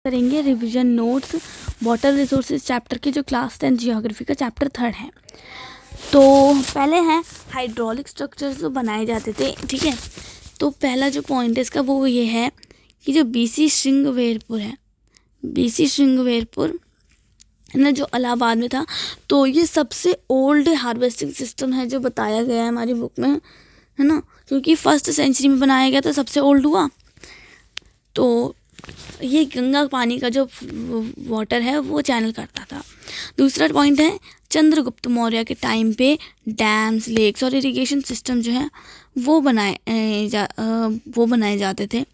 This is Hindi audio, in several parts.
करेंगे revision notes water resources chapter के, जो क्लास 10 जियोग्राफी का चैप्टर 3 है। तो पहले हैं हाइड्रोलिक स्ट्रक्चर्स जो बनाए जाते थे, ठीक है। तो पहला जो पॉइंट है इसका वो ये है कि जो बीसी श्रृंगवेरपुर है, बीसी श्रृंगवेरपुर ना, जो इलाहाबाद में था, तो ये सबसे ओल्ड हार्वेस्टिंग सिस्टम है जो बताया गया है हमारी बुक में, है ना, क्योंकि 1st सेंचुरी में बनाया गया तो सबसे ओल्ड हुआ। तो ये गंगा पानी का जो वाटर है वो चैनल करता था। दूसरा पॉइंट है चंद्रगुप्त मौर्य के टाइम पे डैम्स, लेक्स और इरिगेशन सिस्टम जो है वो बनाए जाते थे।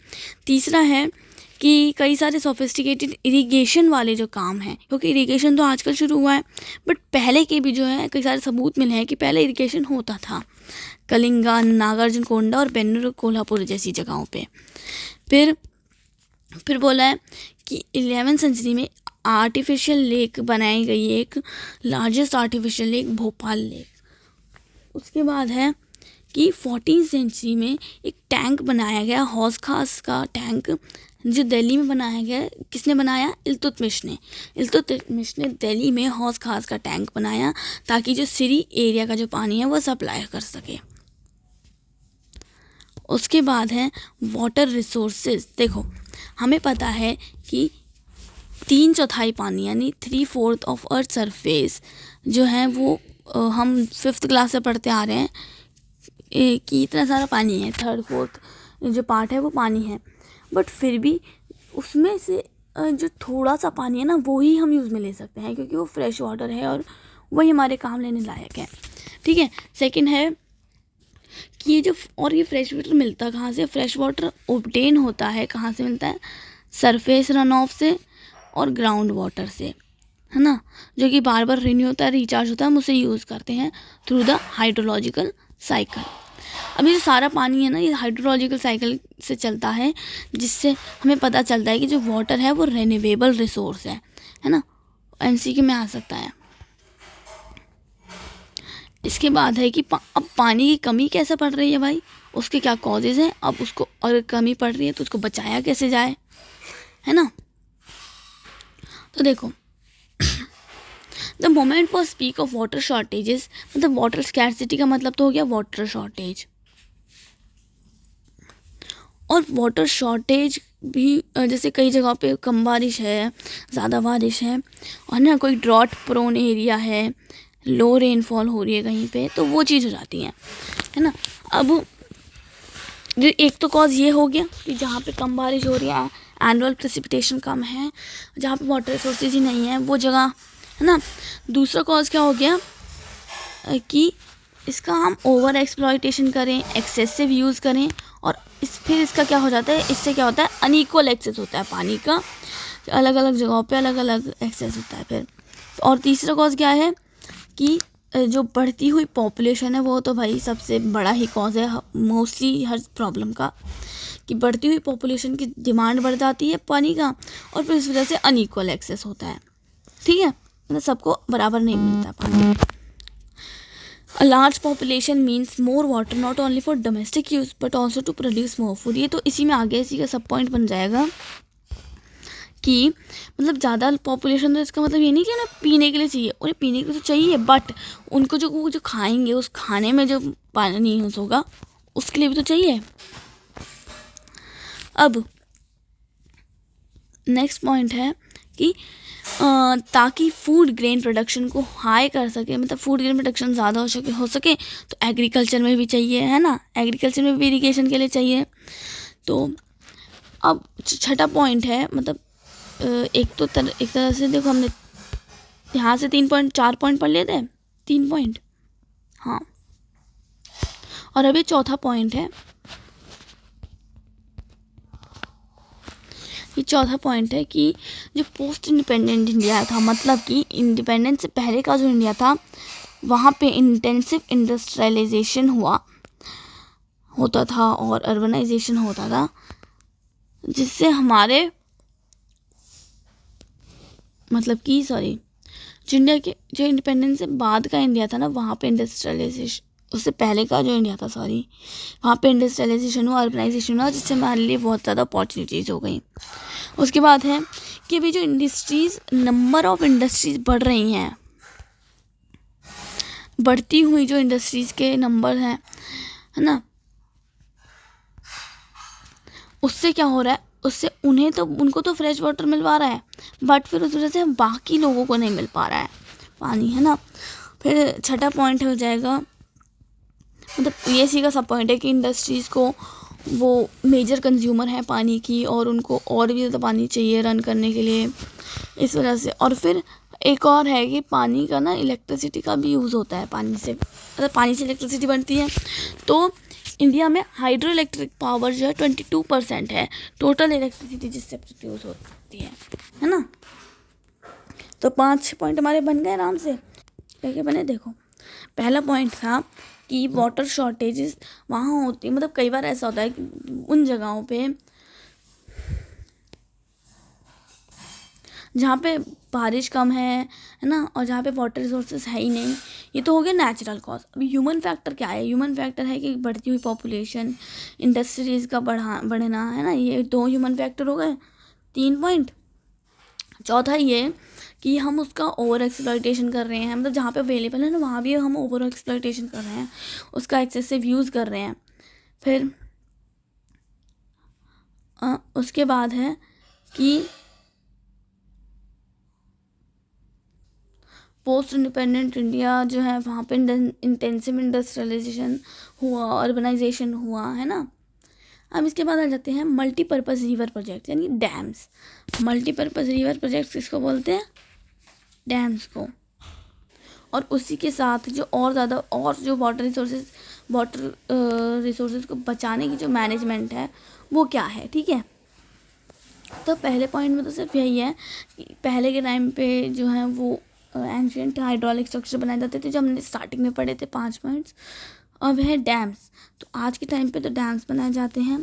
तीसरा है कि कई सारे सोफिस्टिकेटेड इरिगेशन वाले जो काम हैं, क्योंकि इरिगेशन तो आजकल शुरू हुआ है, बट पहले के भी जो है कई सारे सबूत मिले हैं कि पहले इरिगेशन होता था, कलिंगा, नागार्जुनकोंडा और बेन्नूर कोल्हापुर जैसी जगहों पे। फिर बोला है कि 11वीं सेंचुरी में आर्टिफिशियल लेक बनाई गई, एक largest artificial lake Bhopal lake. उसके बाद है कि 14वीं सेंचुरी में एक टैंक बनाया गया, हौज खास का टैंक, जो दिल्ली में बनाया गया। किसने बनाया? इल्तुतमिश ने दिल्ली में हौज खास का टैंक बनाया ताकि जो सिरी एरिया का जो पानी है वो सप्लाई कर सके। उसके बाद है वाटर रिसोर्सेज। देखो, हमें पता है कि 3/4 पानी यानी 3/4 ऑफ अर्थ सरफेस जो है वो हम 5th क्लास से पढ़ते आ रहे हैं कि इतना सारा पानी है, 3/4 जो पार्ट है वो पानी है। बट फिर भी उसमें से जो थोड़ा सा पानी है ना वो ही हम यूज़ में ले सकते हैं, क्योंकि वो फ्रेश वाटर है और वही हमारे काम लेने लायक है, ठीक है। सेकंड है कि ये फ्रेश वाटर मिलता कहाँ से? फ्रेश वाटर ऑब्टेन होता है कहाँ से मिलता है? सरफेस रन ऑफ से और ग्राउंड वाटर से, है ना, जो कि बार बार रिन्यू होता है, रिचार्ज होता है, हम उसे यूज़ करते हैं थ्रू द हाइड्रोलॉजिकल साइकिल। अभी जो सारा पानी है ना ये हाइड्रोलॉजिकल साइकिल से चलता है, जिससे हमें पता चलता है कि जो वाटर है वो रिन्यूएबल रिसोर्स है ना, MCQ में आ सकता है। इसके बाद है कि अब पानी की कमी कैसे पड़ रही है भाई, उसके क्या कॉजेज हैं, अब उसको अगर कमी पड़ रही है तो उसको बचाया कैसे जाए, है ना। तो देखो, the moment for speak of water shortages, मतलब वाटर स्कैरसिटी का मतलब तो हो गया वाटर शॉर्टेज। और वाटर शॉर्टेज भी जैसे कई जगहों पे कम बारिश है, ज़्यादा बारिश है, और ना कोई ड्रॉट प्रोन एरिया है, लो रेनफॉल हो रही है कहीं पे, तो वो चीज़ हो जाती है ना। अब एक तो कॉज ये हो गया कि जहाँ पे कम बारिश हो रही है, एनुअल प्रेसिपिटेशन कम है, जहाँ पे वाटर रिसोर्सेज ही नहीं है वो जगह, है ना। दूसरा कॉज क्या हो गया कि इसका हम ओवर एक्सप्लॉयटेशन करें, एक्सेसिव यूज़ करें, और फिर इसका क्या हो जाता है, इससे क्या होता है, अनइक्वल एक्सेस होता है पानी का, अलग अलग जगहों पे अलग अलग एक्सेस होता है फिर। और तीसरा कॉज क्या है कि जो बढ़ती हुई पॉपुलेशन है, वो तो भाई सबसे बड़ा ही कॉज है मोस्टली हर प्रॉब्लम का, कि बढ़ती हुई पॉपुलेशन की डिमांड बढ़ जाती है पानी का, और फिर इस वजह से अनइक्वल एक्सेस होता है, ठीक है, मतलब सबको बराबर नहीं मिलता पानी। A large population means more water not only for domestic use but also to produce more food। ये तो इसी में आ गया, इसी का सब पॉइंट बन जाएगा कि मतलब ज़्यादा पॉपुलेशन, तो इसका मतलब ये नहीं कि ना पीने के लिए चाहिए, उन्हें पीने के लिए तो चाहिए, बट उनको जो खाएंगे उस खाने में जो पानी यूज़ होगा उसके लिए भी तो चाहिए। अब नेक्स्ट पॉइंट है कि ताकि फूड ग्रेन प्रोडक्शन को हाई कर सके, मतलब फूड ग्रेन प्रोडक्शन ज़्यादा हो सके तो एग्रीकल्चर में भी चाहिए, है ना, एग्रीकल्चर में भी इरिगेशन के लिए चाहिए। तो अब छठा पॉइंट है, मतलब एक तरह से देखो, हमने यहाँ से 4 पॉइंट पढ़ लेते हैं, 3 पॉइंट, हाँ। और अभी चौथा पॉइंट है, ये चौथा पॉइंट है कि जो पोस्ट इंडिपेंडेंट इंडिया था, मतलब कि इंडिपेंडेंस से पहले का जो इंडिया था वहाँ पे इंटेंसिव इंडस्ट्रियलाइजेशन होता था और अर्बनाइजेशन होता था, जिससे हमारे मतलब कि जो इंडिपेंडेंस से बाद का इंडिया था ना, वहाँ पे इंडस्ट्रियलाइजेशन, उससे पहले का जो इंडिया था वहाँ पे इंडस्ट्रियलाइजेशन हुआ, अर्बनाइजेशन हुआ, जिससे हमारे लिए बहुत ज़्यादा अपॉर्चुनिटीज़ हो गई। उसके बाद है उसके भी जो इंडस्ट्रीज, नंबर ऑफ इंडस्ट्रीज बढ़ रही हैं, बढ़ती हुई जो इंडस्ट्रीज के नंबर हैं, है ना, उससे क्या हो रहा है, उससे उनको तो फ्रेश वाटर मिल पा रहा है, बट फिर उस वजह से बाकी लोगों को नहीं मिल पा रहा है पानी, है ना। फिर छठा पॉइंट हो जाएगा, मतलब ये सी का सब पॉइंट है कि इंडस्ट्रीज़ को वो मेजर कंज्यूमर है पानी की, और उनको और भी ज़्यादा पानी चाहिए रन करने के लिए, इस वजह से। और फिर एक और है कि पानी का ना इलेक्ट्रिसिटी का भी यूज़ होता है, पानी से, मतलब पानी से इलेक्ट्रिसिटी बनती है। तो इंडिया में हाइड्रो इलेक्ट्रिक पावर जो है 22% है टोटल इलेक्ट्रिसिटी जिससे प्रोड्यूस होती है ना। तो 5 पॉइंट हमारे बन गए आराम से। क्या क्या बने देखो। पहला पॉइंट था कि वाटर शॉर्टेजेस वहाँ होती है, मतलब कई बार ऐसा होता है कि उन जगहों पे जहाँ पे बारिश कम है ना, और जहाँ पे वाटर रिसोर्सेज है ही नहीं। ये तो हो गया नेचुरल कॉज। अभी ह्यूमन फैक्टर क्या है? ह्यूमन फैक्टर है कि बढ़ती हुई पॉपुलेशन, इंडस्ट्रीज़ का बढ़ना, है ना। ये 2 ह्यूमन फैक्टर हो गए, 3 पॉइंट। चौथा ये कि हम उसका ओवर एक्सप्लॉयटेशन कर रहे हैं, मतलब जहाँ पे अवेलेबल है ना वहाँ भी हम ओवर एक्सप्लॉयटेशन कर रहे हैं, उसका एक्सेसिव यूज़ कर रहे हैं। फिर उसके बाद है कि पोस्ट इंडिपेंडेंट इंडिया जो है वहाँ पे इंटेंसिव इंडस्ट्रियलाइजेशन हुआ, अर्बनाइजेशन हुआ, है ना। अब इसके बाद आ जाते हैं मल्टीपर्पज़ रिवर प्रोजेक्ट, यानी डैम्स। मल्टीपर्पज़ रिवर प्रोजेक्ट्स किसको बोलते हैं? डैम्स को। और उसी के साथ जो और ज़्यादा और जो वाटर रिसोर्सेज को बचाने की जो मैनेजमेंट है वो क्या है, ठीक है। तो पहले पॉइंट में तो सिर्फ यही है कि पहले के टाइम पे जो है वो एंशियंट हाइड्रोलिक स्ट्रक्चर बनाए जाते थे, जो हमने स्टार्टिंग में पढ़े थे 5 पॉइंट्स। अब है डैम्स। तो आज के टाइम पे तो डैम्स बनाए जाते हैं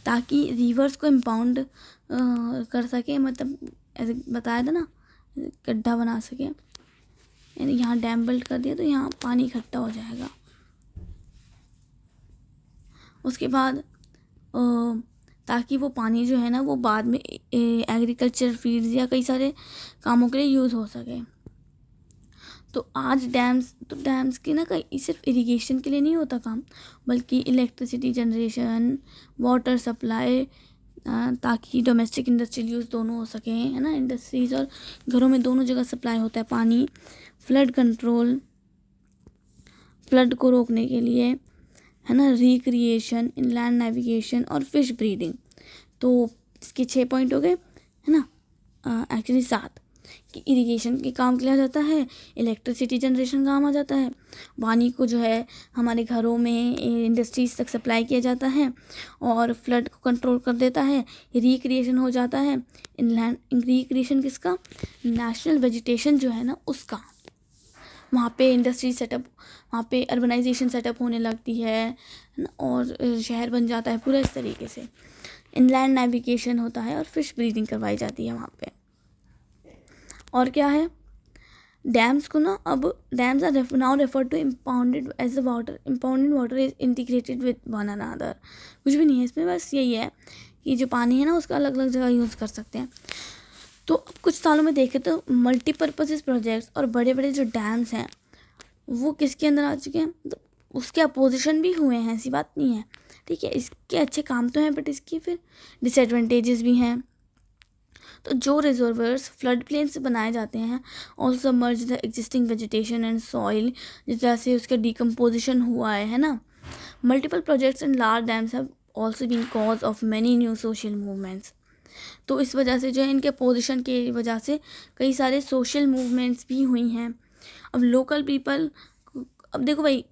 ताकि रिवर्स को इम्पाउंड कर सके, मतलब ऐसे बताया था ना, गड्ढा बना सके, यानी यहाँ डैम बिल्ड कर दिया तो यहाँ पानी इकट्ठा हो जाएगा। उसके बाद ताकि वो पानी जो है ना वो बाद में एग्रीकल्चर, फीड्स या कई सारे कामों के लिए यूज़ हो सके। तो आज डैम्स की ना कहीं सिर्फ इरिगेशन के लिए नहीं होता काम, बल्कि इलेक्ट्रिसिटी जनरेशन, वाटर सप्लाई, ताकि डोमेस्टिक इंडस्ट्रियल यूज़ दोनों हो सकें, है ना। इंडस्ट्रीज़ और घरों में दोनों जगह सप्लाई होता है पानी। फ्लड कंट्रोल, फ्लड को रोकने के लिए, है ना। रिक्रिएशन, इनलैंड नेविगेशन और फिश ब्रीडिंग। तो इसके 6 पॉइंट हो गए, है ना। एक्चुअली 7 कि इरिगेशन के काम किया जाता है, इलेक्ट्रिसिटी जनरेशन काम आ जाता है, पानी को जो है हमारे घरों में, इंडस्ट्रीज तक सप्लाई किया जाता है, और फ्लड को कंट्रोल कर देता है, रिक्रिएशन हो जाता है। इनलैंड रिक्रिएशन किसका? नेशनल वेजिटेशन जो है ना उसका। वहाँ पे इंडस्ट्री सेटअप, वहाँ पे अर्बनाइजेशन सेटअप होने लगती है ना, और शहर बन जाता है पूरा इस तरीके से। इनलैंड नेविगेशन होता है और फिश ब्रीडिंग करवाई जाती है वहाँ पे। और क्या है? डैम्स को ना, अब dams are now refer to impounded as a water, impounded water is integrated with one another. कुछ भी नहीं है इसमें, बस यही है कि जो पानी है ना उसका अलग अलग जगह यूज़ कर सकते हैं। तो अब कुछ सालों में देखें तो मल्टीपर्पज़ प्रोजेक्ट्स और बड़े बड़े जो डैम्स हैं वो किसके अंदर आ चुके हैं? तो उसके अपोजिशन भी हुए हैं, ऐसी बात नहीं है, ठीक है। इसके अच्छे काम तो हैं, बट इसकी फिर डिसएडवांटेजेस भी हैं। तो जो रिजर्वर्स फ्लड प्लेन से बनाए जाते हैं also submerge the existing vegetation and soil, जिस तरह से उसका डिकम्पोजिशन हुआ है ना। Multiple projects and large dams have also been cause of many new social movements. तो इस वजह से जो है इनके पोजिशन की वजह से कई सारे सोशल मूवमेंट्स भी हुई हैं। अब लोकल पीपल, अब देखो भाई,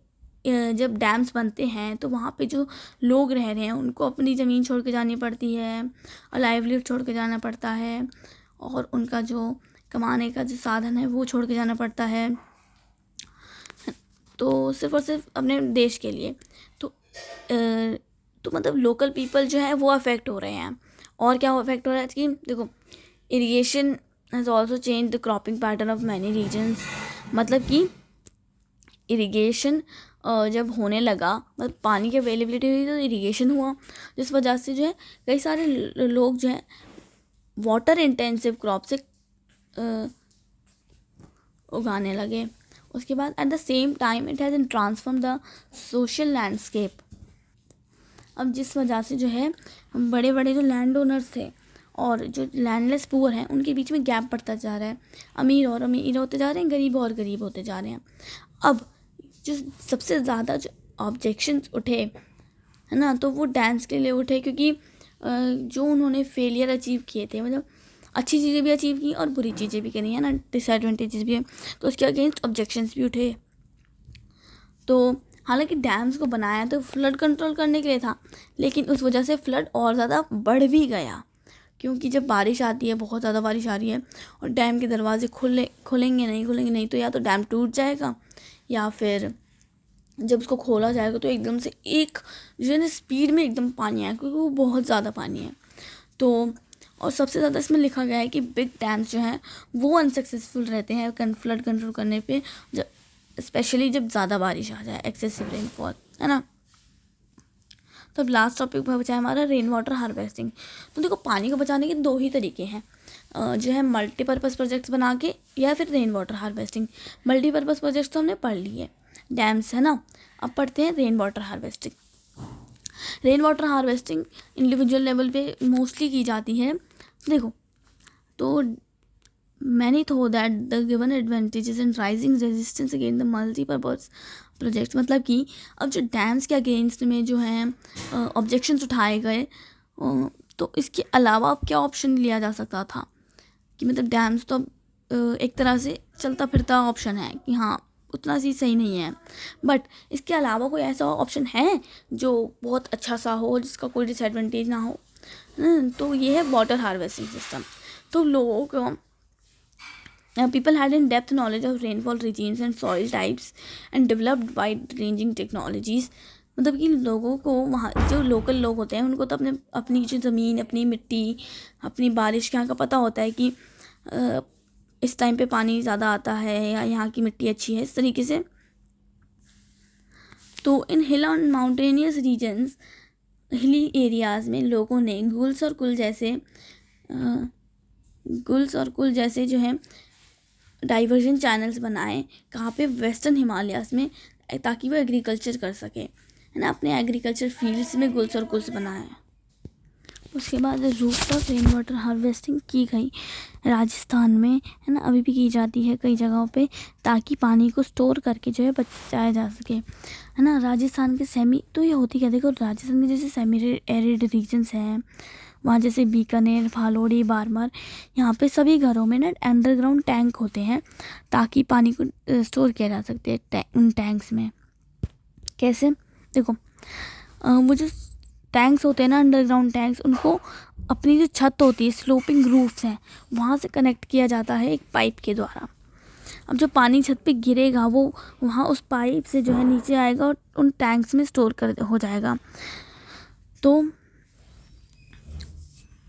जब डैम्स बनते हैं तो वहाँ पे जो लोग रह रहे हैं उनको अपनी ज़मीन छोड़ के जानी पड़ती है, और लाइवलीहुड छोड़ के जाना पड़ता है, और उनका जो कमाने का जो साधन है वो छोड़ के जाना पड़ता है, तो सिर्फ और सिर्फ अपने देश के लिए। तो मतलब लोकल पीपल जो है वो अफेक्ट हो रहे हैं। और क्या अफेक्ट हो रहा है कि देखो, irrigation has also change the cropping pattern of many reasons. मतलब कि इरिगेशन जब होने लगा, मतलब पानी की अवेलेबिलिटी हुई तो इरिगेशन हुआ, जिस वजह से जो है कई सारे लोग जो है वाटर इंटेंसिव क्रॉप से उगाने लगे। उसके बाद at the same time it has transform the social landscape. अब जिस वजह से जो है बड़े बड़े जो लैंड ओनर्स थे और जो लैंडलेस पुअर हैं उनके बीच में गैप बढ़ता जा रहा है। अमीर और अमीर होते जा रहे हैं, गरीब और गरीब होते जा रहे हैं। अब जो सबसे ज़्यादा जो ऑब्जेक्शंस उठे है ना, तो वो डैम्स के लिए उठे, क्योंकि जो उन्होंने फेलियर अचीव किए थे, मतलब अच्छी चीज़ें भी अचीव की और बुरी चीज़ें भी करी है ना, डिसएडवांटेजेस भी है, तो उसके अगेंस्ट ऑब्जेक्शंस भी उठे। तो हालांकि डैम्स को बनाया तो फ्लड कंट्रोल करने के लिए था, लेकिन उस वजह से फ्लड और ज़्यादा बढ़ भी गया, क्योंकि जब बारिश आती है, बहुत ज़्यादा बारिश आ रही है और डैम के दरवाजे खुलेंगे नहीं तो या तो डैम टूट जाएगा, या फिर जब उसको खोला जाएगा तो एकदम से एक जो है ना स्पीड में एकदम पानी आएगा, क्योंकि वो बहुत ज़्यादा पानी है। तो और सबसे ज़्यादा इसमें लिखा गया है कि बिग डैम्स जो हैं वो अनसक्सेसफुल रहते हैं फ्लड कंट्रोल करने पे, स्पेशली जब ज़्यादा बारिश आ जाए, एक्सेसिव रेनफॉल, है ना। तो अब लास्ट टॉपिक में बचा है हमारा रेन वाटर हार्वेस्टिंग। तो देखो, पानी को बचाने के दो ही तरीके हैं, जो है मल्टीपर्पज़ प्रोजेक्ट्स बना के या फिर rain water harvesting. Multipurpose projects तो हमने पढ़ लिए, डैम्स, है ना। अब पढ़ते हैं rain water harvesting. Rain water harvesting individual level पे मोस्टली की जाती है। देखो, तो मैनी थो that the given advantages and rising resistance against the multipurpose projects, मतलब कि अब जो डैम्स के अगेंस्ट में जो हैं ऑब्जेक्शंस उठाए गए, तो इसके अलावा अब क्या ऑप्शन लिया जा सकता था कि मतलब डैम्स तो अब एक तरह से चलता फिरता ऑप्शन है कि हाँ उतना सी सही नहीं है, बट इसके अलावा कोई ऐसा ऑप्शन है जो बहुत अच्छा सा हो, जिसका कोई डिसएडवांटेज ना हो। तो ये है वाटर हार्वेस्टिंग सिस्टम। तो लोगों को people had in depth knowledge of rainfall regimes and soil types and developed wide ranging technologies। मतलब कि लोगों को वहाँ जो लोकल लोग होते हैं उनको तो अपनी जो ज़मीन, अपनी मिट्टी, अपनी बारिश के यहाँ का पता होता है कि इस टाइम पे पानी ज़्यादा आता है या यहाँ की मिट्टी अच्छी है, इस तरीके से। तो in hill and mountainous regions, hilly areas में लोगों ने गुल्स और कुल जैसे जो है डाइवर्जन चैनल्स बनाए, कहाँ पे वेस्टर्न हिमालयाज़ में, ताकि वो एग्रीकल्चर कर सके, है ना। अपने एग्रीकल्चर फील्ड्स में गुल्स और कुल्स बनाए। उसके बाद रूफटॉप रेन वाटर हार्वेस्टिंग की गई राजस्थान में, है ना, अभी भी की जाती है कई जगहों पे, ताकि पानी को स्टोर करके जो है बचाया जा सके, है ना। राजस्थान के तो ये होती क्या, देखो राजस्थान के जैसे सेमी एरिड रीजन्स हैं वहाँ, जैसे बीकानेर, फालोड़ी, बारमर, यहाँ पे सभी घरों में ना अंडरग्राउंड टैंक होते हैं, ताकि पानी को स्टोर किया जा सकते है उन टैंक्स में। कैसे, देखो वो जो टैंक्स होते हैं ना, अंडरग्राउंड टैंक्स, उनको अपनी जो छत होती है, स्लोपिंग रूफ्स हैं, वहाँ से कनेक्ट किया जाता है एक पाइप के द्वारा। अब जो पानी छत पे गिरेगा वो वहाँ उस पाइप से जो है नीचे आएगा और उन टैंक्स में स्टोर हो जाएगा। तो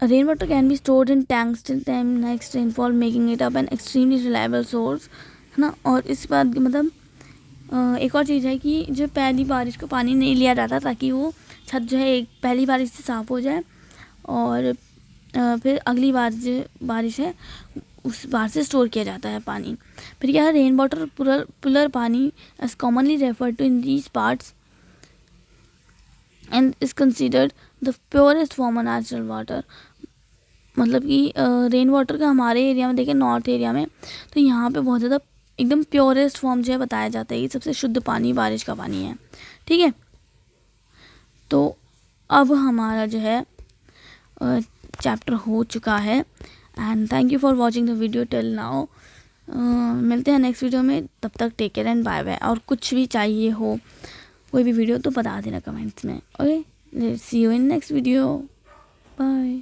rain water can be stored in tanks till time next rainfall, making it up an extremely reliable source, है ना। और इस बात मतलब एक और चीज़ है कि जो पहली बारिश का पानी नहीं लिया जाता, ताकि वो छत जो है एक पहली बारिश से साफ़ हो जाए, और फिर अगली बार जो बारिश है उस बार से स्टोर किया जाता है पानी। फिर क्या है, रेन वाटर पुलर पानी as commonly referred to in these parts and is considered the purest form of natural water. मतलब कि रेन वाटर का हमारे एरिया में देखें, नॉर्थ एरिया में, तो यहाँ पे बहुत ज़्यादा एकदम प्योरेस्ट फॉर्म जो है बताया जाता है, ये सबसे शुद्ध पानी बारिश का पानी है, ठीक है। तो अब हमारा जो है चैप्टर हो चुका है, and thank you for watching the video till now. मिलते हैं नेक्स्ट वीडियो में, तब तक take care and bye bye. और कुछ भी चाहिए हो कोई भी वीडियो तो बता देना कमेंट्स में। Okay, see you in next video, bye.